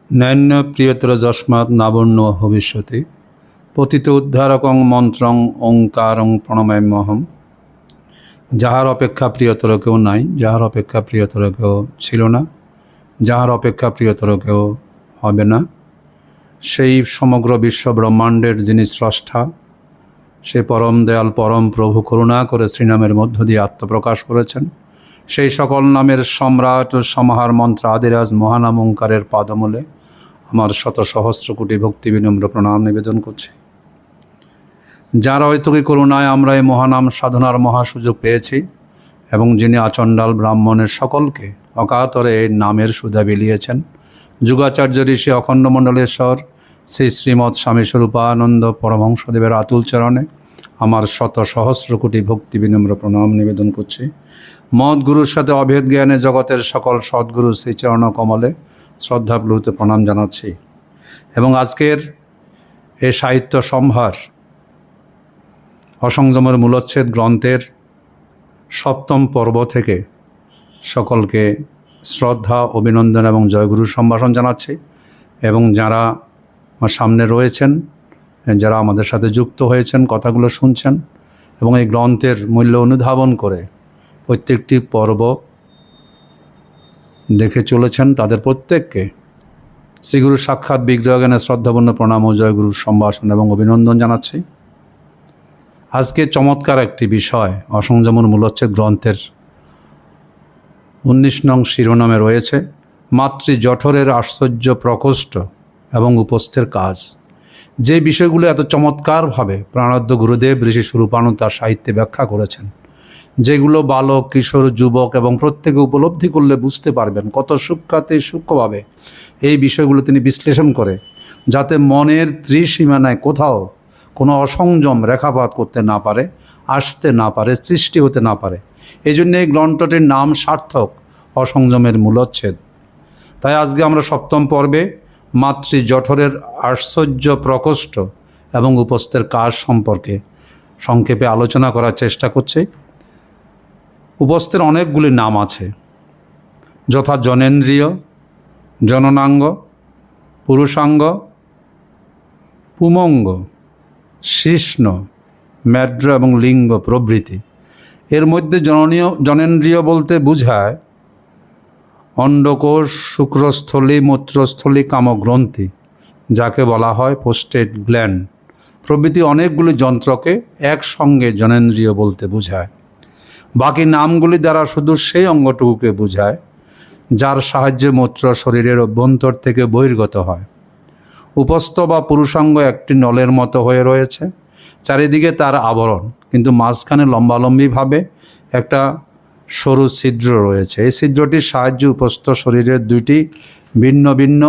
নৈন্য প্রিয়তর যস্মাৎ নাবণ্য ভবিষ্যতি পতিত উদ্ধারকং মন্ত্রং ওঙ্কারং প্রণমাম্যহম। যাহার অপেক্ষা প্রিয়তর কেউ নাই, যাহার অপেক্ষা প্রিয়তর কেউ ছিল না, যাহার অপেক্ষা প্রিয়তর কেউ হবে না, সেই সমগ্র বিশ্ব ব্রহ্মাণ্ডের যিনি স্রষ্টা, সে পরম দয়াল পরম প্রভু করুণা করে শ্রীনামের মধ্য দিয়ে আত্মপ্রকাশ করেছেন। সেই সকল নামের সম্রাট ও সমাহার মন্ত্র আদিরাজ মহানাম ওঙ্কারের পাদমূলে আমার শত সহস্র কোটি ভক্তি বিনম্র প্রণাম নিবেদন করছি। যার অহেতুকী করুণায় আমরা এই মহানাম সাধনার মহাসুযোগ পেয়েছি এবং যিনি আচণ্ডাল ব্রাহ্মণের সকলকে অকাতরে এই নামের সুধা বিলিয়েছেন, যুগাচার্য ঋষি অখণ্ডমণ্ডলেশ্বর শ্রী শ্রীমৎ স্বামী স্বরূপানন্দ পরমহংসদেবের আতুল চরণে আমার শত সহস্র কোটি ভক্তি বিনম্র প্রণাম নিবেদন করছি। মদ গুরুর সাথে অভেদ জ্ঞানে জগতের সকল সদ্গুরু শ্রীচরণ কমলে শ্রদ্ধাপ্লুত প্রণাম জানাচ্ছি। এবং আজকের এই সাহিত্য সম্ভার অসংযমের মূলচ্ছেদ গ্রন্থের সপ্তম পর্ব থেকে সকলকে শ্রদ্ধা, অভিনন্দন এবং জয়গুরু সম্ভাষণ জানাচ্ছি। এবং যারা আমার সামনে রয়েছেন, যারা আমাদের সাথে যুক্ত হয়েছেন, কথাগুলো শুনছেন এবং এই গ্রন্থের মূল্য অনুধাবন করে প্রত্যেকটি পর্ব দেখে চলেছেন, তাদের প্রত্যেককে শ্রীগুরু সাক্ষাৎ বিগ্রহজ্ঞানে শ্রদ্ধাপূর্ণ প্রণাম ও জয়গুরু সম্ভাষণ এবং অভিনন্দন জানাচ্ছি। আজকে চমৎকার একটি বিষয় অসংযমের মূলচ্ছেদ গ্রন্থের 19 নং শিরোনামে রয়েছে মাতৃজঠরের আশ্চর্য প্রকোষ্ঠ এবং উপস্থের কাজ। যে বিষয়গুলো এত চমৎকারভাবে প্রাণাদ্য গুরুদেব ঋষি স্বরূপানন্দ তার সাহিত্যে ব্যাখ্যা করেছেন, যেগুলো বালক, কিশোর, যুবক এবং প্রত্যেকে উপলব্ধি করলে বুঝতে পারবেন কত সূক্ষ্মভাবে এই বিষয়গুলো তিনি বিশ্লেষণ করে, যাতে মনের ত্রিসীমানায় কোথাও কোনো অসংযম রেখাপাত করতে না পারে, আসতে না পারে, সৃষ্টি হতে না পারে। এই জন্য এই গ্রন্থটির নাম সার্থক, অসংযমের মূলচ্ছেদ। তাই আজকে আমরা সপ্তম পর্বে মাতৃজঠরের আশ্চর্য প্রকোষ্ঠ এবং উপস্থের কাজ সম্পর্কে সংক্ষেপে আলোচনা করার চেষ্টা করছি। উপস্থের অনেকগুলি নাম আছে, যথা জনেন্দ্রিয়, জননাঙ্গ, পুরুষাঙ্গ, পুমঙ্গ, শিষ্ণ, মেড্র এবং লিঙ্গ প্রভৃতি। এর মধ্যে জনেন্দ্রিয় বলতে বোঝায় অন্ডকোষ, শুক্রস্থলী, মূত্রস্থলী, কামগ্রন্থি, যাকে বলা হয় প্রোস্টেট গ্ল্যান্ড প্রভৃতি অনেকগুলি যন্ত্রকে একসঙ্গে জনেন্দ্রিয় বলতে বোঝায়। বাকি নামগুলি দ্বারা শুধু সেই অঙ্গটুকুকে বোঝায় যার সাহায্যে মূত্র শরীরের অভ্যন্তর থেকে বহির্গত হয়। উপস্থ বা পুরুষাঙ্গ একটি নলের মতো হয়ে রয়েছে, চারিদিকে তার আবরণ, কিন্তু মাঝখানে লম্বালম্বিভাবে একটা সরু ছিদ্র রয়েছে। এই ছিদ্রটির সাহায্যে উপস্থ শরীরের দুইটি ভিন্ন ভিন্ন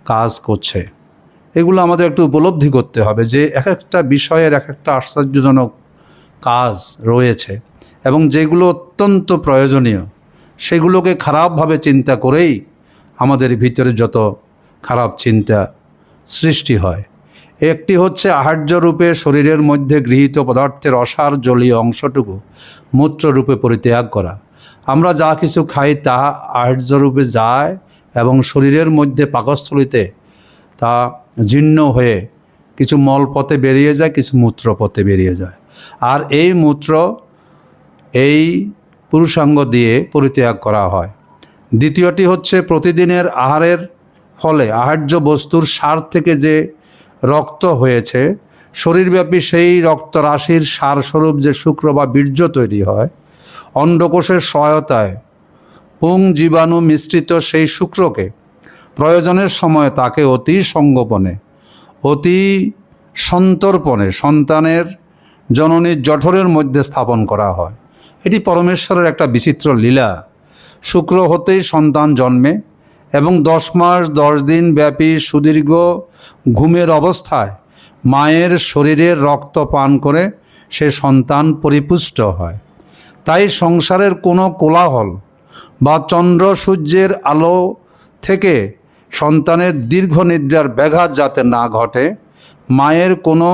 কাজ করছে। এগুলো আমাদের একটু উপলব্ধি করতে হবে যে এক একটা বিষয়ের এক একটা আশ্চর্যজনক কাজ রয়েছে এবং যেগুলো অত্যন্ত প্রয়োজনীয়, সেগুলোকে খারাপভাবে চিন্তা করেই আমাদের ভিতরে যত খারাপ চিন্তা সৃষ্টি হয়। একটি হচ্ছে আহার্যরূপে শরীরের মধ্যে গৃহীত পদার্থের অসার জলীয় অংশটুকু মূত্ররূপে পরিত্যাগ করা। আমরা যা কিছু খাই তা আহার্যরূপে যায় এবং শরীরের মধ্যে পাকস্থলিতে তা জীর্ণ হয়ে কিছু মলপথে বেরিয়ে যায়, কিছু মূত্রপথে বেরিয়ে যায়। আর এই মূত্র এই পুরুষাঙ্গ দিয়ে পরিত্যাগ করা হয়। দ্বিতীয়টি হচ্ছে প্রতিদিনের আহারের ফলে আহার্য বস্তুর সার থেকে যে রক্ত হয়েছে, শরীরব্যাপী সেই রক্তরাশির সারস্বরূপ যে শুক্র বা বীর্য তৈরি হয়, অন্ডকোষের সহায়তায় পুং জীবাণু মিশ্রিত সেই শুক্রকে প্রয়োজনের সময় তাকে অতি সংগোপনে, অতি সন্তর্পণে সন্তানের জননীর জঠরের মধ্যে স্থাপন করা হয়। এটি পরমেশ্বরের একটা বিচিত্র লীলা। শুক্র হতেই সন্তান জন্মে এবং 10 মাস 10 দিন ব্যাপী সুদীর্ঘ ঘুমের অবস্থায় মায়ের শরীরের রক্ত পান করে সে সন্তান পরিপুষ্ট হয়। তাই সংসারের কোনো কোলাহল বা চন্দ্র সূর্যের আলো থেকে সন্তানের দীর্ঘ নিদ্রার ব্যাঘাত যাতে না ঘটে, মায়ের কোনো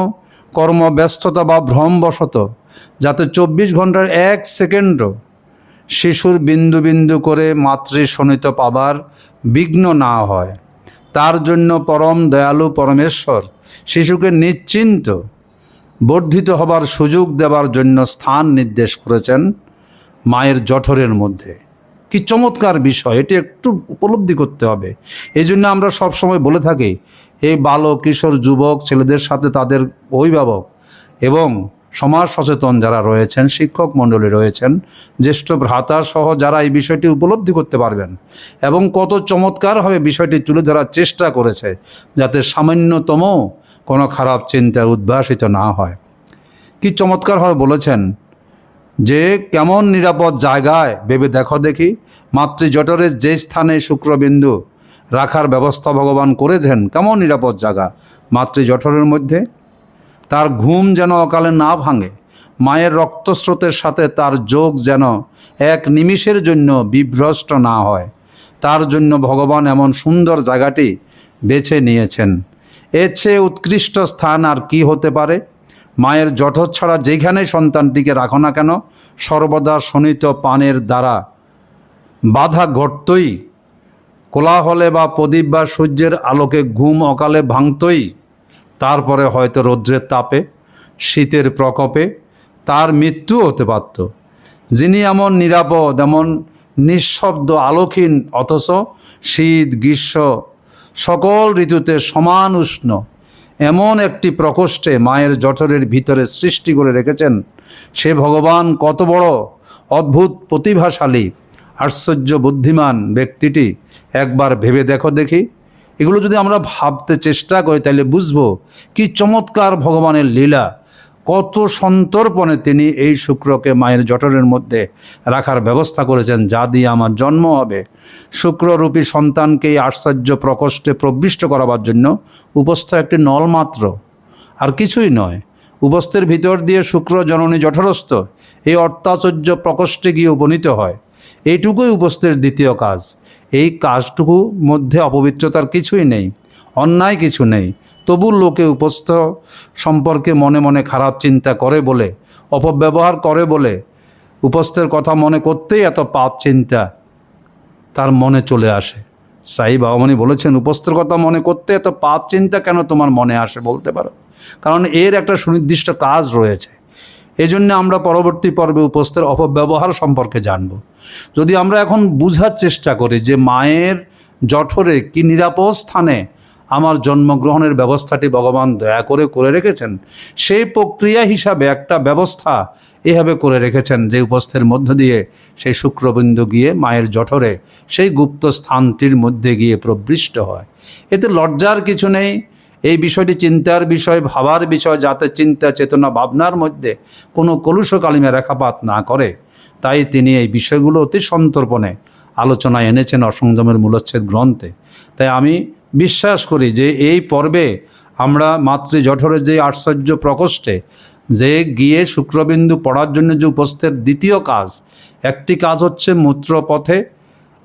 কর্মব্যস্ততা বা ভ্রমবশত যাতে 24 ঘন্টার 1 সেকেন্ডও শিশুর বিন্দু বিন্দু করে মাতৃশোণিত পাবার বিঘ্ন না হয়, তার জন্য পরম দয়ালু পরমেশ্বর শিশুকে নিশ্চিন্ত বর্ধিত হবার সুযোগ দেবার জন্য স্থান নির্দেশ করেছেন মায়ের জঠরের মধ্যে। কি চমৎকার বিষয়, এটি একটু উপলব্ধি করতে হবে। এই জন্য আমরা সবসময় বলে থাকি, এই বালক কিশোর যুবক ছেলেদের সাথে তাদের অভিভাবক এবং সমাজ সচেতন যারা রয়েছেন, শিক্ষক মণ্ডলী রয়েছেন, জ্যেষ্ঠ ভ্রাতা সহ যারা এই বিষয়টি উপলব্ধি করতে পারবেন এবং কত চমৎকারভাবে বিষয়টি তুলে ধরার চেষ্টা করেছে যাতে সামান্যতম কোনো খারাপ চিন্তা উদ্ভাসিত না হয়। কি চমৎকারভাবে বলেছেন যে কেমন নিরাপদ জায়গায় ভেবে দেখো দেখি, মাতৃজঠরের যে স্থানে শুক্রবিন্দু রাখার ব্যবস্থা ভগবান করেছেন, কেমন নিরাপদ জায়গা মাতৃজঠরের মধ্যে। তার ঘুম যেন অকালে না ভাঙে, মায়ের রক্তস্রোতের সাথে তার যোগ যেন এক নিমিষের জন্য বিভ্রষ্ট না হয়, তার জন্য ভগবান এমন সুন্দর জায়গাটি বেছে নিয়েছেন। এর চেয়ে উৎকৃষ্ট স্থান আর কি হতে পারে। মায়ের জঠর ছাড়া যেখানে সন্তানটিকে রাখো না কেন, সর্বদা শোণিত পানের দ্বারা বাধা ঘটতই, কোলাহলে বা প্রদীপ বা সূর্যের আলোকে ঘুম অকালে ভাঙতই, তারপরে হয়তো রৌদ্রের তাপে শীতের প্রকোপে তার মৃত্যু হতে পারত। যিনি এমন নিরাপদ, এমন নিঃশব্দ আলোকহীন, অথচ শীত গ্রীষ্ম সকল ঋতুতে সমান উষ্ণ এমন একটি প্রকোষ্ঠে মায়ের জঠরের ভিতরে সৃষ্টি করে রেখেছেন, সে ভগবান কত বড় অদ্ভুত প্রতিভাশালী আশ্চর্য বুদ্ধিমান ব্যক্তিটি একবার ভেবে দেখো দেখি। এগুলো যদি আমরা ভাবতে চেষ্টা করি তাহলে বুঝবো কি চমৎকার ভগবানের লীলা, কত সন্তর্পণে তিনি এই শুক্রকে মায়ের জঠরের মধ্যে রাখার ব্যবস্থা করেছেন, যা দিয়ে আমার জন্ম হবে। শুক্ররূপী সন্তানকে এই আশ্চর্য প্রকোষ্ঠে প্রবিষ্ট করাবার জন্য উপস্থ একটি নল মাত্র, আর কিছুই নয়। উপস্থের ভিতর দিয়ে শুক্র জননী জঠরস্থ এই অর্থাচর্য প্রকোষ্ঠে গিয়ে উপনীত হয়। এইটুকুই উপস্থের দ্বিতীয় কাজ। এই কাজটুকু মধ্যে অপবিত্রতার কিছুই নেই, অন্যায় কিছু নেই। তবু লোকে উপস্থ সম্পর্কে মনে মনে খারাপ চিন্তা করে বলে, অপব্যবহার করে বলে, উপস্থের কথা মনে করতেই এত পাপ চিন্তা তার মনে চলে আসে। সাই বাবামণি বলেছেন, উপস্থের কথা মনে করতে এত পাপ চিন্তা কেন তোমার মনে আসে বলতে পারো? কারণ এর একটা সুনির্দিষ্ট কাজ রয়েছে। এই জন্য আমরা পরবর্তী পর্বে উপস্থের অপব্যবহার সম্পর্কে জানব। যদি আমরা এখন বুঝার চেষ্টা করি যে মায়ের জঠরে কি নিরাপদ স্থানে আমার জন্মগ্রহণের ব্যবস্থাটি ভগবান দয়া করে রেখেছেন, সেই প্রক্রিয়া হিসাবে একটা ব্যবস্থা এভাবে করে রেখেছেন যে উপস্থের মধ্য দিয়ে সেই শুক্রবিন্দু গিয়ে মায়ের জঠরে সেই গুপ্ত স্থানটির মধ্যে গিয়ে প্রবিষ্ট হয়। এতে লজ্জার কিছু নেই। এই বিষয়টি চিন্তার বিষয়, ভাবার বিষয়, যাতে চিন্তা চেতনা ভাবনার মধ্যে কোনো কলুষ কালিমা রেখাপাত না করে, তাই তিনি এই বিষয়গুলো অতি সন্তর্পণে আলোচনায় এনেছেন অসংযমের মূলচ্ছেদ গ্রন্থে। তাই আমি বিশ্বাস করি যে এই পর্বে আমরা মাতৃ জঠরের যে আশ্চর্য প্রকোষ্ঠে যে গিয়ে শুক্রবিন্দু পড়ার জন্য যে উপস্থের দ্বিতীয় কাজ, একটি কাজ হচ্ছে মূত্রপথে,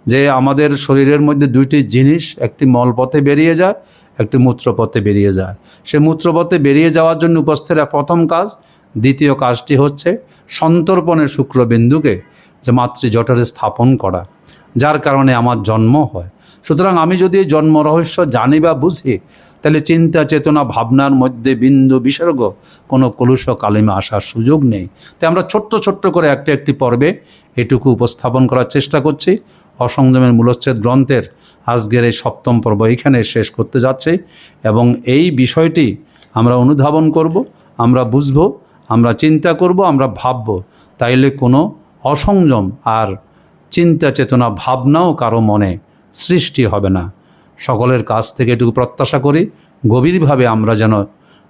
যে আমাদের শরীরের মধ্যে দুইটি জিনিস, একটি মলপথে বেরিয়ে যায়, একটি মূত্রপথে বেরিয়ে যায়। সে মূত্রপথে বেরিয়ে যাওয়ার জন্য উপস্থের প্রথম কাজ। দ্বিতীয় কাজটি হচ্ছে সন্তর্পণের শুক্রবিন্দুকে যে মাতৃ জঠরে স্থাপন করা, যার কারণে আমার জন্ম হয়। সুতরাং আমি যদি এই জন্ম রহস্য জানি বা বুঝি, তাহলে চিন্তা চেতনা ভাবনার মধ্যে বিন্দু বিসর্গ কোনো কলুষ কালিমা আসার সুযোগ নেই। তাই আমরা ছোট্ট ছোট্ট করে একটি পর্বে এটুকু উপস্থাপন করার চেষ্টা করছি। অসংযমের মূলচ্ছেদ গ্রন্থের আজকের এই সপ্তম পর্ব এখানে শেষ করতে যাচ্ছি এবং এই বিষয়টি আমরা অনুধাবন করব, আমরা বুঝব, আমরা চিন্তা করব, আমরা ভাবব। তাইলে কোনো অসংযম আর চিন্তা চেতনা ভাবনাও কারো মনে সৃষ্টি হবে না। সকলের কাছ থেকে এটুকু প্রত্যাশা করি, গভীরভাবে আমরা যেন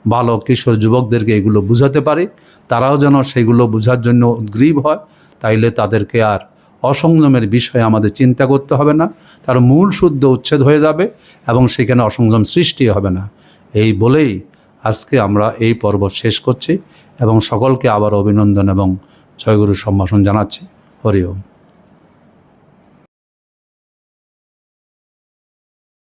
বালক কিশোর যুবকদেরকে এগুলো বুঝাতে পারি, তারাও যেন সেগুলো বোঝার জন্য উদ্গ্রীব হয়। তাইলে তাদেরকে আর অসংযমের বিষয়ে আমাদের চিন্তা করতে হবে না, তার মূল শুদ্ধ উচ্ছেদ হয়ে যাবে এবং সেখানে অসংযম সৃষ্টি হবে না। এই বলেই আজকে আমরা এই পর্ব শেষ করছি এবং সকলকে আবার অভিনন্দন এবং জয়গুরু সম্ভাষণ জানাচ্ছি। হরি ওম।